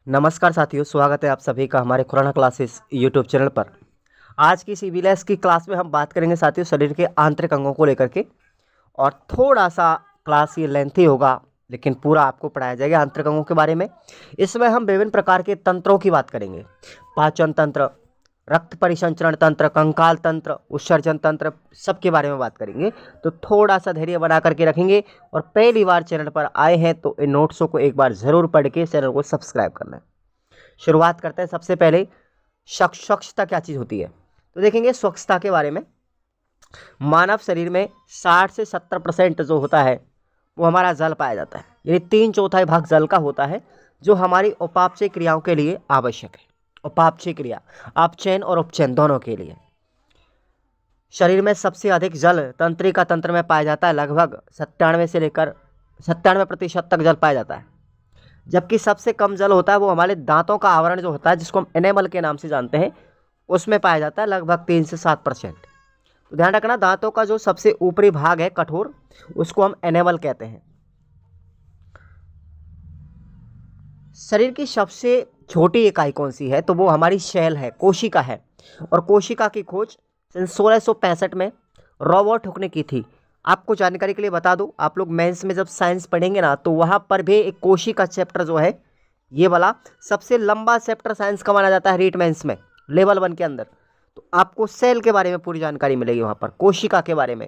नमस्कार साथियों, स्वागत है आप सभी का हमारे खुराना क्लासेस यूट्यूब चैनल पर। आज की सीबीएस की क्लास में हम बात करेंगे साथियों शरीर के आंतरिक अंगों को लेकर के। और थोड़ा सा क्लास ये लेंथी होगा, लेकिन पूरा आपको पढ़ाया जाएगा आंतरिक अंगों के बारे में। इसमें हम विभिन्न प्रकार के तंत्रों की बात करेंगे। पाचन तंत्र, रक्त परिसंचरण तंत्र, कंकाल तंत्र, उत्सर्जन तंत्र, सबके बारे में बात करेंगे। तो थोड़ा सा धैर्य बना करके रखेंगे। और पहली बार चैनल पर आए हैं तो इन नोट्सों को एक बार ज़रूर पढ़ के चैनल को सब्सक्राइब करना है। शुरुआत करते हैं सबसे पहले स्वच्छता क्या चीज़ होती है। तो देखेंगे स्वच्छता के बारे में। मानव शरीर में 60 से 70% जो होता है वो हमारा जल पाया जाता है, यानी 3/4 भाग जल का होता है, जो हमारी उपापचय क्रियाओं के लिए आवश्यक है। उपापचय क्रिया, अपचयन और उपचयन दोनों के लिए शरीर में सबसे अधिक जल तंत्रिका तंत्र में पाया जाता है। लगभग 97 से लेकर 97% तक जल पाया जाता है। जबकि सबसे कम जल होता है वो हमारे दांतों का आवरण जो होता है, जिसको हम एनेमल के नाम से जानते हैं, उसमें पाया जाता है लगभग 3 से 7%। तो ध्यान रखना, दांतों का जो सबसे ऊपरी भाग है कठोर, उसको हम एनेमल कहते हैं। शरीर की सबसे छोटी इकाई कौन सी है, तो वो हमारी सेल है, कोशिका है। और कोशिका की खोज 1665 में रॉबर्ट हुक ने की थी। आपको जानकारी के लिए बता दूं, आप लोग मेंस में जब साइंस पढ़ेंगे ना, तो वहाँ पर भी एक कोशिका चैप्टर जो है, ये वाला सबसे लंबा चैप्टर साइंस का माना जाता है रीट मेंस में, लेवल 1 के अंदर। तो आपको सेल के बारे में पूरी जानकारी मिलेगी वहाँ पर, कोशिका के बारे में।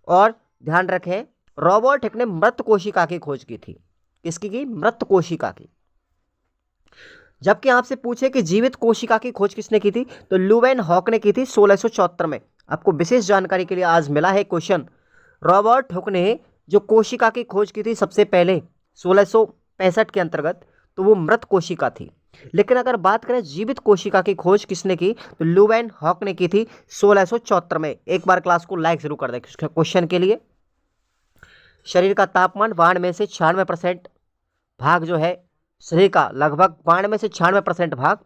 और ध्यान रखें, रॉबर्ट हुक ने मृत कोशिका की खोज की थी। किसकी की? मृत कोशिका की। जबकि आपसे पूछे कि जीवित कोशिका की खोज किसने की थी, तो लुवेन हॉक ने की थी 1674 में। आपको विशेष जानकारी के लिए आज मिला है क्वेश्चन। रॉबर्ट हुक ने जो कोशिका की खोज की थी सबसे पहले 1665 के अंतर्गत, तो वो मृत कोशिका थी। लेकिन अगर बात करें जीवित कोशिका की खोज किसने की, तो लुवेन हॉक ने की थी 1674 में। एक बार क्लास को लाइक जरूर कर दें क्वेश्चन के लिए। शरीर का तापमान 92 से 96% भाग जो है, शरीर का लगभग 92 से 96% भाग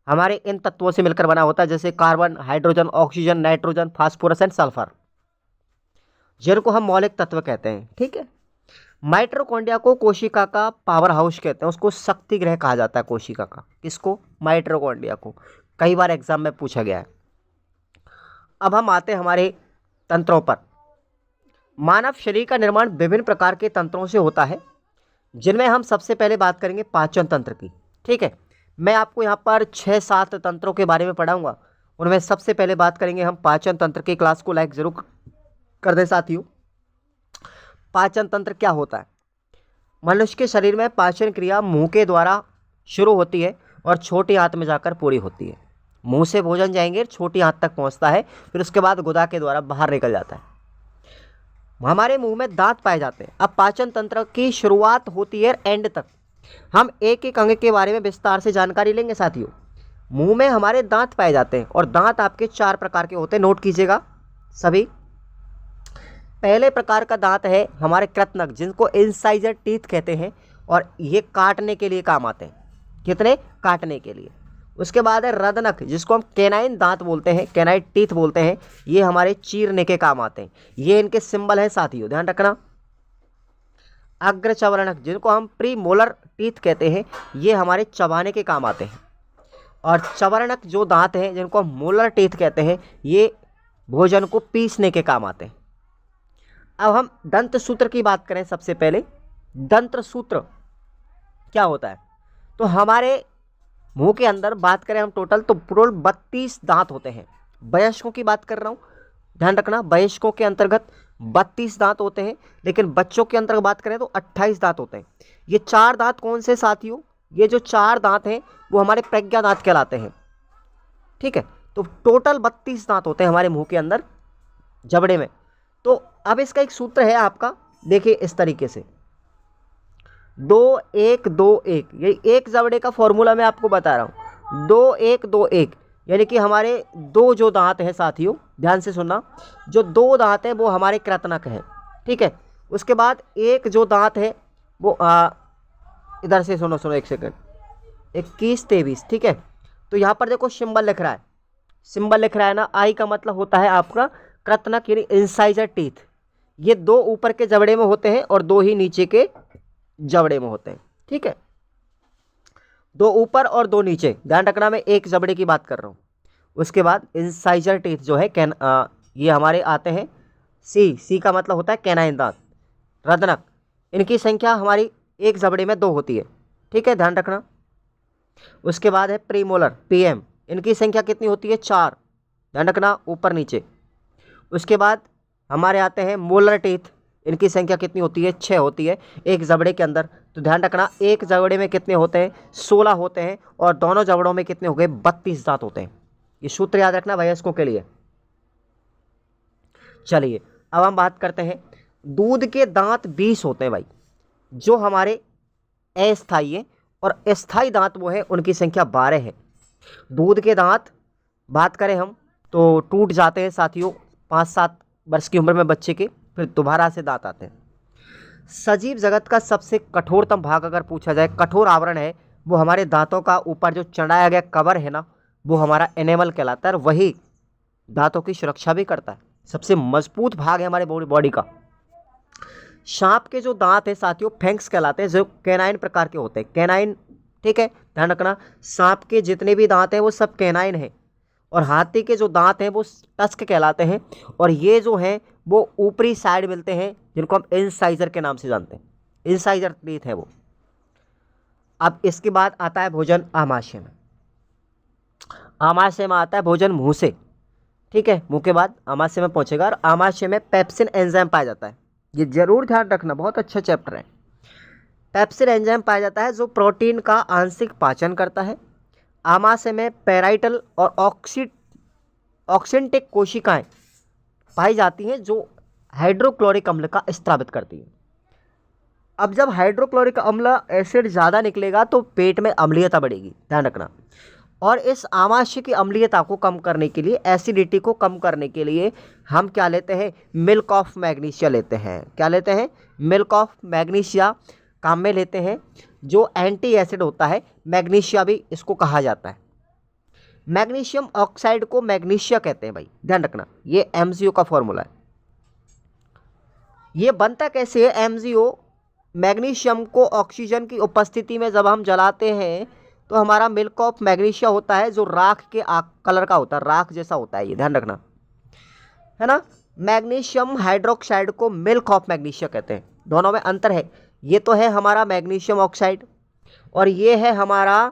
हमारे इन तत्वों से मिलकर बना होता है, जैसे carbon, hydrogen, oxygen, nitrogen, phosphorus and sulphur, जिनको हम मौलिक तत्व कहते हैं। ठीक है। माइटोकॉन्ड्रिया को कोशिका का पावर हाउस कहते हैं, उसको शक्ति गृह कहा जाता है कोशिका का। किसको? माइटोकॉन्ड्रिया को। कई बार एग्जाम में पूछा गया है। अब हम आते हैं हमारे तंत्रों पर। मानव शरीर का निर्माण विभिन्न प्रकार के तंत्रों से होता है, जिनमें हम सबसे पहले बात करेंगे पाचन तंत्र की। ठीक है। मैं आपको यहाँ पर 6-7 तंत्रों के बारे में पढ़ाऊंगा। उनमें सबसे पहले बात करेंगे हम पाचन तंत्र की। क्लास को लाइक जरूर कर दें साथियों। पाचन तंत्र क्या होता है? मनुष्य के शरीर में पाचन क्रिया मुंह के द्वारा शुरू होती है और छोटी आंत में जाकर पूरी होती है। मुंह से भोजन जाएंगे, छोटी आंत तक पहुंचता है, फिर उसके बाद गुदा के द्वारा बाहर निकल जाता है। हमारे मुंह में दांत पाए जाते हैं। अब पाचन तंत्र की शुरुआत होती है एंड तक। हम एक एक अंग के बारे में विस्तार से जानकारी लेंगे साथियों। मुंह में हमारे दांत पाए जाते हैं, और दांत आपके 4 प्रकार के होते हैं, नोट कीजिएगा सभी। पहले प्रकार का दांत है हमारे कृतनक, जिनको इंसाइजर टीथ कहते हैं, और ये काटने के लिए काम आते हैं। कितने? काटने के लिए। उसके बाद है रदनक, जिसको हम कैनाइन दांत बोलते हैं, कैनाइन टीथ बोलते हैं। ये हमारे चीरने के काम आते हैं। ये इनके सिंबल हैं साथियों, ध्यान रखना। अग्रचवरणक, जिनको हम प्री मोलर टीथ कहते हैं, ये हमारे चबाने के काम आते हैं। और चवरणक जो दांत हैं, जिनको हम मोलर टीथ कहते हैं, ये भोजन को पीसने के काम आते हैं। अब हम दंत सूत्र की बात करें सबसे पहले। दंत सूत्र क्या होता है? तो हमारे मुंह के अंदर बात करें हम टोटल, तो 32 दांत होते हैं। वयस्कों की बात कर रहा हूं, ध्यान रखना। वयस्कों के अंतर्गत 32 दांत होते हैं, लेकिन बच्चों के अंतर्गत बात करें तो 28 दांत होते हैं। ये 4 दांत कौन से साथियों? ये जो 4 दांत हैं वो हमारे प्रज्ञा दांत कहलाते हैं। ठीक है। तो टोटल 32 दांत होते हैं हमारे मुंह के अंदर, जबड़े में। तो अब इसका एक सूत्र है आपका, देखिए इस तरीके से, 2-1-2-1। ये एक जबड़े का फॉर्मूला मैं आपको बता रहा हूँ, 2-1-2-1। यानी कि हमारे 2 जो दांत हैं साथियों, ध्यान से सुनना, जो 2 दांत हैं वो हमारे कृतनक हैं। ठीक है। उसके बाद एक जो दांत है वो इधर से सुनो सुनो, एक सेकंड, 21-23। ठीक है। तो यहाँ पर देखो सिंबल लिख रहा है, सिंबल लिख रहा है ना, आई का मतलब होता है आपका कृतनक, यानी इंसाइजर टीथ। ये 2 ऊपर के जबड़े में होते हैं और 2 ही नीचे के जबड़े में होते हैं। ठीक है। दो ऊपर और दो नीचे, ध्यान रखना मैं एक जबड़े की बात कर रहा हूँ। उसके बाद इंसाइजर टीथ जो है ये हमारे आते हैं सी का मतलब होता है कैनाइन दांत, रदनक। इनकी संख्या हमारी एक जबड़े में 2 होती है, ठीक है, ध्यान रखना। उसके बाद है प्रीमोलर पीएम, इनकी संख्या कितनी होती है 4, ध्यान रखना ऊपर नीचे। उसके बाद हमारे आते हैं मोलर टीथ, इनकी संख्या कितनी होती है 6 होती है एक जबड़े के अंदर। तो ध्यान रखना एक जबड़े में कितने होते हैं 16 होते हैं, और दोनों जबड़ों में कितने हो गए 32 दांत होते हैं। ये सूत्र याद रखना वयस्कों के लिए। चलिए अब हम बात करते हैं, दूध के दांत 20 होते हैं भाई, जो हमारे अस्थायी है, और स्थायी दांत वो है उनकी संख्या 12 है। दूध के दांत बात करें हम तो टूट जाते हैं साथियों 5-7 वर्ष की उम्र में बच्चे के, फिर दोबारा से दांत आते हैं। सजीव जगत का सबसे कठोरतम भाग अगर पूछा जाए, कठोर आवरण है, वो हमारे दांतों का ऊपर जो चढ़ाया गया कवर है ना, वो हमारा एनेमल कहलाता है, और वही दांतों की सुरक्षा भी करता है। सबसे मजबूत भाग है हमारे बॉडी का। सांप के जो दांत है साथियों फैंक्स कहलाते हैं, जो कैनाइन प्रकार के होते हैं, कैनाइन, ठीक है, ध्यान रखना। सांप के जितने भी दांत हैं वो सब कैनाइन हैं, और हाथी के जो दांत हैं वो टस्क कहलाते हैं, और ये जो हैं वो ऊपरी साइड मिलते हैं, जिनको हम इंसाइजर के नाम से जानते हैं, इंसाइजर टीथ है वो। अब इसके बाद आता है भोजन आमाशय में। आमाशय में आता है भोजन मुंह से, ठीक है, मुंह के बाद आमाशय में पहुंचेगा, और आमाशय में पेप्सिन एंजाइम पाया जाता है। ये जरूर ध्यान रखना, बहुत अच्छा चैप्टर है। पेप्सिन एंजाइम पाया जाता है जो प्रोटीन का आंशिक पाचन करता है। आमाशय में पैराइटल और ऑक्सिंटिक कोशिकाएं पाई जाती हैं, जो हाइड्रोक्लोरिक अम्ल का स्रावित करती हैं। अब जब हाइड्रोक्लोरिक अम्ल एसिड ज़्यादा निकलेगा तो पेट में अम्लीयता बढ़ेगी, ध्यान रखना। और इस आमाशय की अम्लीयता को कम करने के लिए, एसिडिटी को कम करने के लिए हम क्या लेते हैं, मिल्क ऑफ मैग्नीशिया लेते हैं। क्या लेते हैं, मिल्क ऑफ मैग्नीशिया काम में लेते हैं, जो एंटी एसिड होता है। मैग्नीशिया भी इसको कहा जाता है। मैग्नीशियम ऑक्साइड को मैग्नीशिया कहते हैं भाई, ध्यान रखना, ये एमजीओ का फॉर्मूला है। ये बनता कैसे है, एमजीओ मैग्नीशियम को ऑक्सीजन की उपस्थिति में जब हम जलाते हैं तो हमारा मिल्क ऑफ मैग्नीशिया होता है, जो राख के कलर का होता है, राख जैसा होता है, ये ध्यान रखना, है ना। मैग्नीशियम हाइड्रोक्साइड को मिल्क ऑफ मैग्नीशिया कहते हैं, दोनों में अंतर है। ये तो है हमारा मैग्नीशियम ऑक्साइड, और ये है हमारा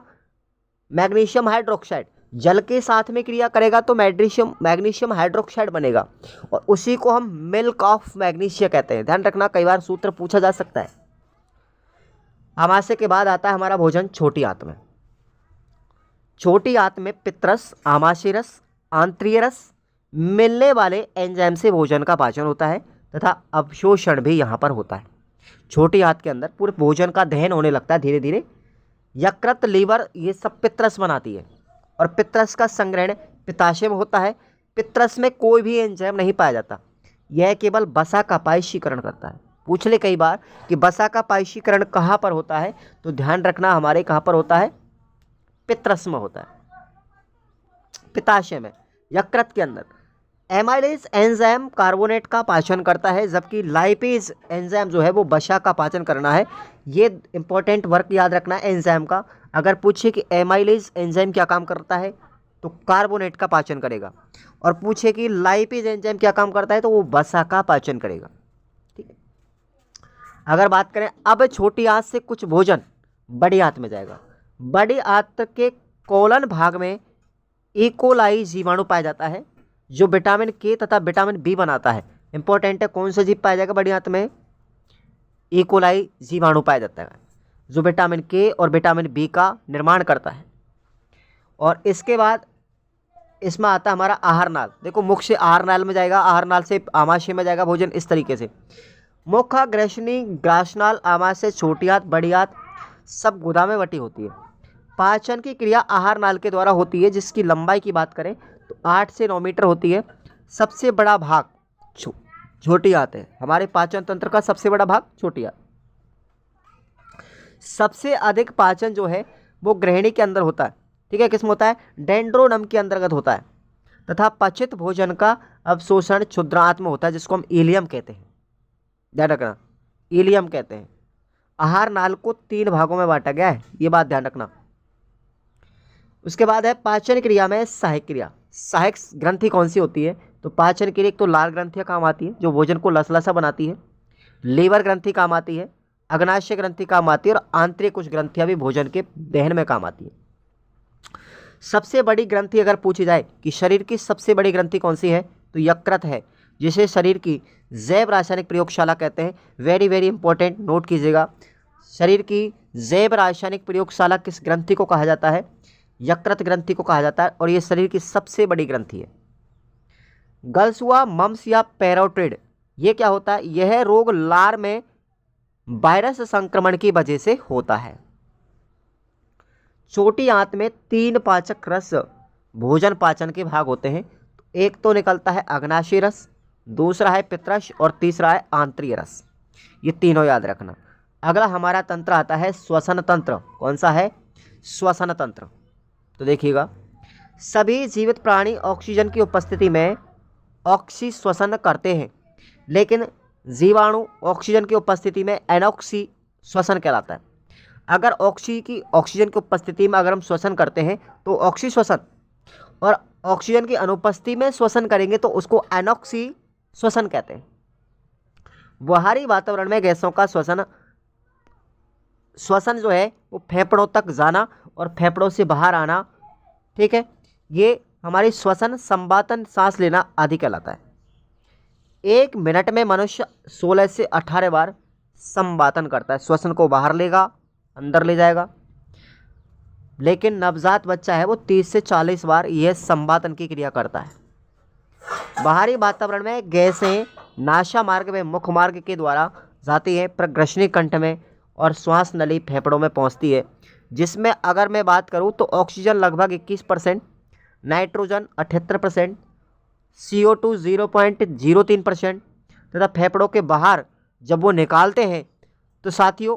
मैग्नीशियम हाइड्रोक्साइड। जल के साथ में क्रिया करेगा तो मैग्नीशियम हाइड्रोक्साइड बनेगा, और उसी को हम मिल्क ऑफ मैग्नीशिया कहते हैं, ध्यान रखना, कई बार सूत्र पूछा जा सकता है। आमाशय के बाद आता है हमारा भोजन छोटी आंत में। छोटी आंत में पित्तरस, आमाशय रस, आंत्रीय रस मिलने वाले एंजाइम से भोजन का पाचन होता है, तथा अवशोषण भी यहाँ पर होता है। छोटी आंत के अंदर पूरे भोजन का दहन होने लगता है धीरे धीरे। यकृत, लीवर, ये सब पित्तरस बनाती है, और पित्तरस का संग्रहण पित्ताशय में होता है। पित्तरस में कोई भी एंजाइम नहीं पाया जाता, यह केवल वसा का पायशीकरण करता है। पूछ ले कई बार कि वसा का पायशीकरण कहाँ पर होता है, तो ध्यान रखना हमारे कहाँ पर होता है, पित्तरस में होता है, पित्ताशय में, यकृत के अंदर। एमाइलेज एंजाइम कार्बोनेट का पाचन करता है, जबकि लाइपेज एंजाइम जो है वो वसा का पाचन करना है। ये इंपॉर्टेंट वर्क याद रखना है एंजाइम का। अगर पूछे कि एमाइलेज एंजाइम क्या काम करता है तो कार्बोनेट का पाचन करेगा, और पूछे कि लाइपेज एंजाइम क्या काम करता है तो वो वसा का पाचन करेगा, ठीक है। अगर बात करें अब छोटी आंत से कुछ भोजन बड़ी आंत में जाएगा। बड़ी आंत के कोलन भाग में इकोलाई जीवाणु पाया जाता है, जो विटामिन के तथा विटामिन बी बनाता है। इंपॉर्टेंट है, कौन सा जीव पाया जाएगा बड़ी आंत में, इकोलाई जीवाणु पाया जाता है, जो विटामिन के और विटामिन बी का निर्माण करता है। और इसके बाद इसमें आता है हमारा आहार नाल। देखो मुख से आहार नाल में जाएगा, आहार नाल से आमाशय में जाएगा भोजन, इस तरीके से। मुखा, ग्रसनी, ग्रासनाल, आमाशय, छोटी आंत, बड़ी आंत सब गुदा में बटी होती है। पाचन की क्रिया आहार नाल के द्वारा होती है, जिसकी लंबाई की बात करें तो 8 से 9 मीटर होती है। सबसे बड़ा भाग छोटी आंत है, हमारे पाचन तंत्र का सबसे बड़ा भाग छोटी आंत। सबसे अधिक पाचन जो है वो गृहिणी के अंदर होता है, ठीक है, किसमें होता है, डेंड्रोनम के अंतर्गत होता है, तथा पचित भोजन का अवशोषण क्षुद्रांत में होता है, जिसको हम इलियम कहते हैं, ध्यान रखना, इलियम कहते हैं। आहार नाल को 3 भागों में बांटा गया है, ये बात ध्यान रखना। उसके बाद है पाचन क्रिया में सहायक क्रिया। सहायक ग्रंथि कौन सी होती है? तो पाचन के लिए एक तो लाल ग्रंथियाँ काम आती है जो भोजन को लसलसा बनाती है, लीवर ग्रंथि काम आती है, अग्नाशय ग्रंथि काम आती है और आंतरिक कुछ ग्रंथियाँ भी भोजन के दहन में काम आती है। सबसे बड़ी ग्रंथि अगर पूछी जाए कि शरीर की सबसे बड़ी ग्रंथि कौन सी है, तो यकृत है, जिसे शरीर की जैव रासायनिक प्रयोगशाला कहते हैं। वेरी वेरी इंपॉर्टेंट, नोट कीजिएगा। शरीर की जैव रासायनिक प्रयोगशाला किस ग्रंथि को कहा जाता है? यकृत ग्रंथि को कहा जाता है और ये शरीर की सबसे बड़ी ग्रंथि है। गल्स हुआ मम्स या पैरोटिड, ये क्या होता है? यह रोग लार में वायरस संक्रमण की वजह से होता है। छोटी आंत में 3 पाचक रस भोजन पाचन के भाग होते हैं। एक तो निकलता है अग्नाशय रस, दूसरा है पित्तरस और तीसरा है आंतरीय रस। ये तीनों याद रखना। अगला हमारा तंत्र आता है श्वसन तंत्र। कौन सा है? श्वसन तंत्र। तो देखिएगा, सभी जीवित प्राणी ऑक्सीजन की उपस्थिति में ऑक्सी श्वसन करते हैं, लेकिन जीवाणु ऑक्सीजन की उपस्थिति में एनॉक्सी श्वसन कहलाता है। अगर ऑक्सीजन की उपस्थिति में अगर हम श्वसन करते हैं तो ऑक्सी श्वसन, और ऑक्सीजन की अनुपस्थिति में श्वसन करेंगे तो उसको एनॉक्सी श्वसन कहते हैं। बाहरी वातावरण में गैसों का श्वसन जो है वो फेफड़ों तक जाना और फेफड़ों से बाहर आना, ठीक है, ये हमारी श्वसन संवातन सांस लेना आदि कहलाता है। 1 मिनट में मनुष्य 16 से 18 बार संवातन करता है। श्वसन को बाहर लेगा, अंदर ले जाएगा। लेकिन नवजात बच्चा है वो 30 से 40 बार यह संवातन की क्रिया करता है। बाहरी वातावरण में गैसें नासा मार्ग में मुख मार्ग के द्वारा जाती है, प्रग्रशनी कंठ में और श्वास नली फेफड़ों में पहुंचती है, जिसमें अगर मैं बात करूं तो ऑक्सीजन लगभग 21%, नाइट्रोजन 78%, CO2 0.03% तथा फेफड़ों के बाहर जब वो निकालते हैं तो साथियों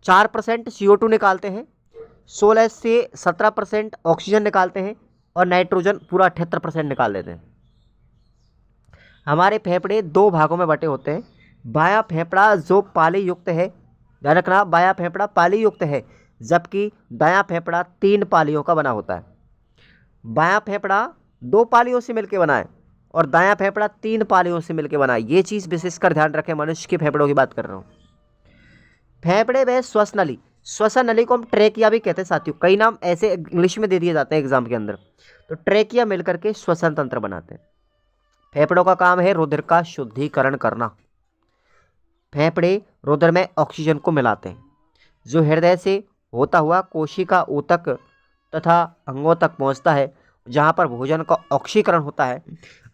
4% CO2 निकालते हैं, 16 से 17% ऑक्सीजन निकालते हैं और नाइट्रोजन पूरा 78% निकाल देते हैं। हमारे फेफड़े 2 भागों में बटे होते हैं। बायां फेफड़ा जो पाली युक्त है, ध्यान रखना, बायां फेफड़ा पाली युक्त है, जबकि दायां फेफड़ा 3 पालियों का बना होता है। बायां फेफड़ा 2 पालियों से मिलकर बना है और दायां फेफड़ा 3 पालियों से मिलकर बना है। ये चीज़ विशेषकर ध्यान रखें, मनुष्य के फेफड़ों की बात कर रहा हूँ। फेफड़े में श्वसन नली, श्वसन नली को हम ट्रेकिया भी कहते हैं साथियों। कई नाम ऐसे इंग्लिश में दे दिए जाते हैं एग्जाम के अंदर। तो ट्रेकिया मिलकर के श्वसन तंत्र बनाते हैं। फेफड़ों का काम है रुधिर का शुद्धिकरण करना। फेफड़े रुधिर में ऑक्सीजन को मिलाते हैं, जो हृदय से होता हुआ कोशिका ऊतक तथा अंगों तक पहुंचता है, जहां पर भोजन का ऑक्सीकरण होता है।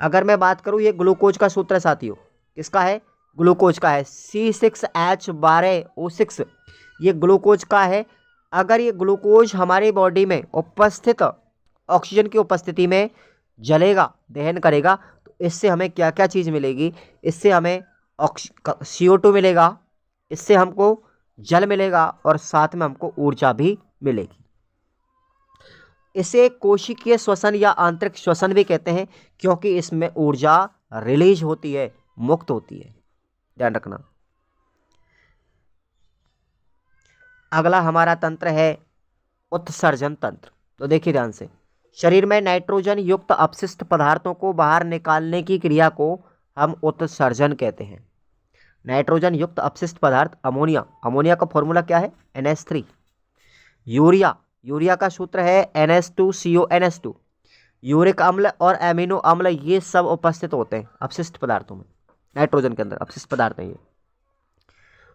अगर मैं बात करूं, ये ग्लूकोज का सूत्र है साथियों। किसका है? ग्लूकोज का है। C6H12O6 ये ग्लूकोज का है। अगर ये ग्लूकोज हमारी बॉडी में उपस्थित ऑक्सीजन की उपस्थिति में जलेगा, दहन करेगा, तो इससे हमें क्या क्या चीज़ मिलेगी? इससे हमें CO2 मिलेगा, इससे हमको जल मिलेगा और साथ में हमको ऊर्जा भी मिलेगी। इसे कोशिकीय श्वसन या आंतरिक श्वसन भी कहते हैं, क्योंकि इसमें ऊर्जा रिलीज होती है, मुक्त होती है। ध्यान रखना। अगला हमारा तंत्र है उत्सर्जन तंत्र। तो देखिए ध्यान से, शरीर में नाइट्रोजन युक्त अपशिष्ट पदार्थों को बाहर निकालने की क्रिया को हम उत्सर्जन कहते हैं। नाइट्रोजन युक्त अपशिष्ट पदार्थ अमोनिया, अमोनिया का फॉर्मूला क्या है? NH3। यूरिया, यूरिया का सूत्र है NH2CONH2। यूरिक अम्ल और एमिनो अम्ल ये सब उपस्थित होते हैं अपशिष्ट पदार्थों में। नाइट्रोजन के अंदर अपशिष्ट पदार्थ है ये।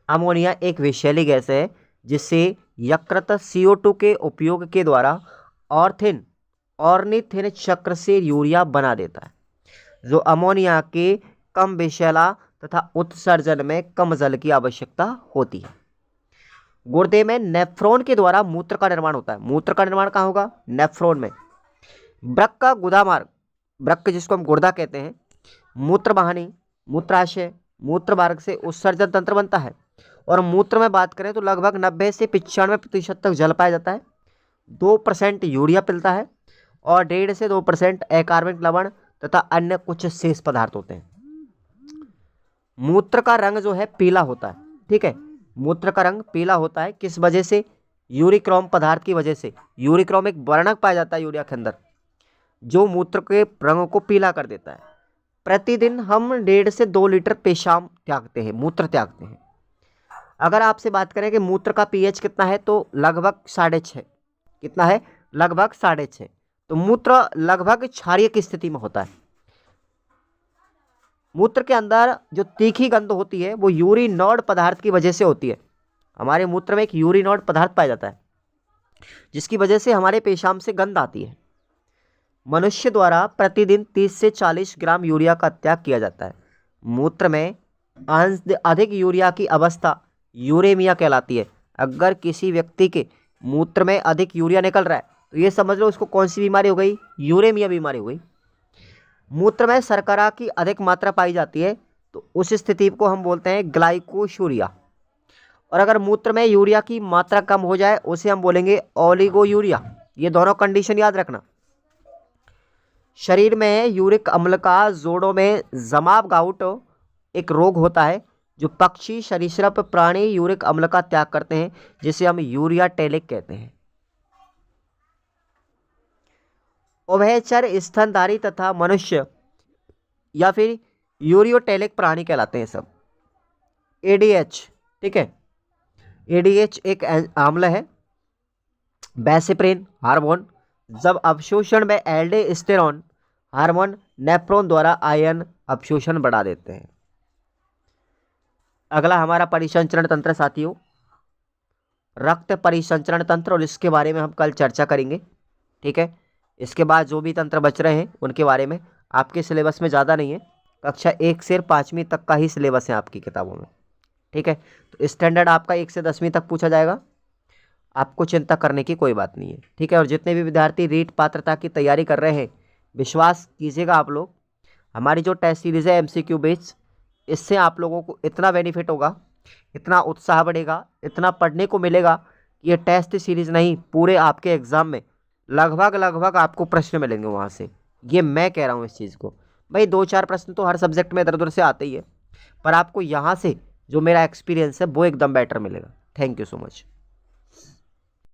अमोनिया एक विषैली गैस है जिससे यकृत CO2 के उपयोग के द्वारा ऑर्निथिन चक्र से यूरिया बना देता है, जो अमोनिया के कम विषैला तथा उत्सर्जन में कम जल की आवश्यकता होती है। गुर्दे में नेफ्रॉन के द्वारा मूत्र का निर्माण होता है। मूत्र का निर्माण कहाँ होगा? नेफ्रॉन में। वृक्क का गुदामार्ग, वृक्क जिसको हम गुर्दा कहते हैं, मूत्रवाहिनी, मूत्राशय, मूत्र मार्ग से उत्सर्जन तंत्र बनता है। और मूत्र में बात करें तो लगभग 90 से 95% तक जल पाया जाता है। 2% यूरिया मिलता है और 1.5 से 2% अकार्बनिक लवण तथा अन्य कुछ शेष पदार्थ होते हैं। मूत्र का रंग जो है पीला होता है, ठीक है, मूत्र का रंग पीला होता है। किस वजह से? यूरिक्रोम पदार्थ की वजह से, यूरिक्रोम एक वर्णक पाया जाता है यूरिया के अंदर जो मूत्र के रंग को पीला कर देता है। प्रतिदिन हम 1.5 से 2 लीटर पेशाब त्यागते हैं, मूत्र त्यागते हैं। अगर आपसे बात करें कि मूत्र का पीएच कितना है तो लगभग 6.5। कितना है? लगभग 6.5। तो मूत्र लगभग क्षारीय की स्थिति में होता है। मूत्र के अंदर जो तीखी गंध होती है वो यूरिनॉइड पदार्थ की वजह से होती है। हमारे मूत्र में एक यूरिनॉइड पदार्थ पाया जाता है जिसकी वजह से हमारे पेशाब से गंध आती है। मनुष्य द्वारा प्रतिदिन 30 से 40 ग्राम यूरिया का त्याग किया जाता है। मूत्र में अधिक यूरिया की अवस्था यूरेमिया कहलाती है। अगर किसी व्यक्ति के मूत्र में अधिक यूरिया निकल रहा है तो ये समझ लो उसको कौन सी बीमारी हो गई? यूरेमिया बीमारी हो गई। मूत्र में शर्करा की अधिक मात्रा पाई जाती है तो उस स्थिति को हम बोलते हैं ग्लाइकोशूरिया। और अगर मूत्र में यूरिया की मात्रा कम हो जाए उसे हम बोलेंगे ओलिगोयूरिया। ये दोनों कंडीशन याद रखना। शरीर में यूरिक अम्ल का जोड़ों में जमाव गाउट एक रोग होता है जो पक्षी सरीसृप प्राणी यूरिक अम्ल का त्याग करते हैं जिसे हम यूरिया टेलिक कहते हैं। उभयचर स्तनधारी तथा मनुष्य या फिर यूरियोटेलिक प्राणी कहलाते हैं सब। एडीएच, ठीक है, एडीएच एक आम्ल है, बेसिप्रिन हार्मोन जब अवशोषण में एल्डोस्टेरोन हार्मोन नेफ्रॉन द्वारा आयन अवशोषण बढ़ा देते हैं। अगला हमारा परिसंचरण तंत्र साथियों, रक्त परिसंचरण तंत्र, और इसके बारे में हम कल चर्चा करेंगे। ठीक है, इसके बाद जो भी तंत्र बच रहे हैं उनके बारे में आपके सिलेबस में ज़्यादा नहीं है, कक्षा 1 से 5वीं तक का ही सिलेबस है आपकी किताबों में। ठीक है, तो स्टैंडर्ड आपका 1 से 10वीं तक पूछा जाएगा, आपको चिंता करने की कोई बात नहीं है। ठीक है, और जितने भी विद्यार्थी रीट पात्रता की तैयारी कर रहे हैं विश्वास कीजिएगा आप लोग, हमारी जो टेस्ट सीरीज़ है MCQ बेस्ड, इससे आप लोगों को इतना बेनिफिट होगा, इतना उत्साह बढ़ेगा, इतना पढ़ने को मिलेगा कि ये टेस्ट सीरीज़ नहीं पूरे आपके एग्ज़ाम में लगभग आपको प्रश्न मिलेंगे वहाँ से। ये मैं कह रहा हूँ इस चीज़ को। भाई 2-4 प्रश्न तो हर सब्जेक्ट में इधर उधर से आते ही है, पर आपको यहाँ से जो मेरा एक्सपीरियंस है वो एकदम बेटर मिलेगा। Thank you so much.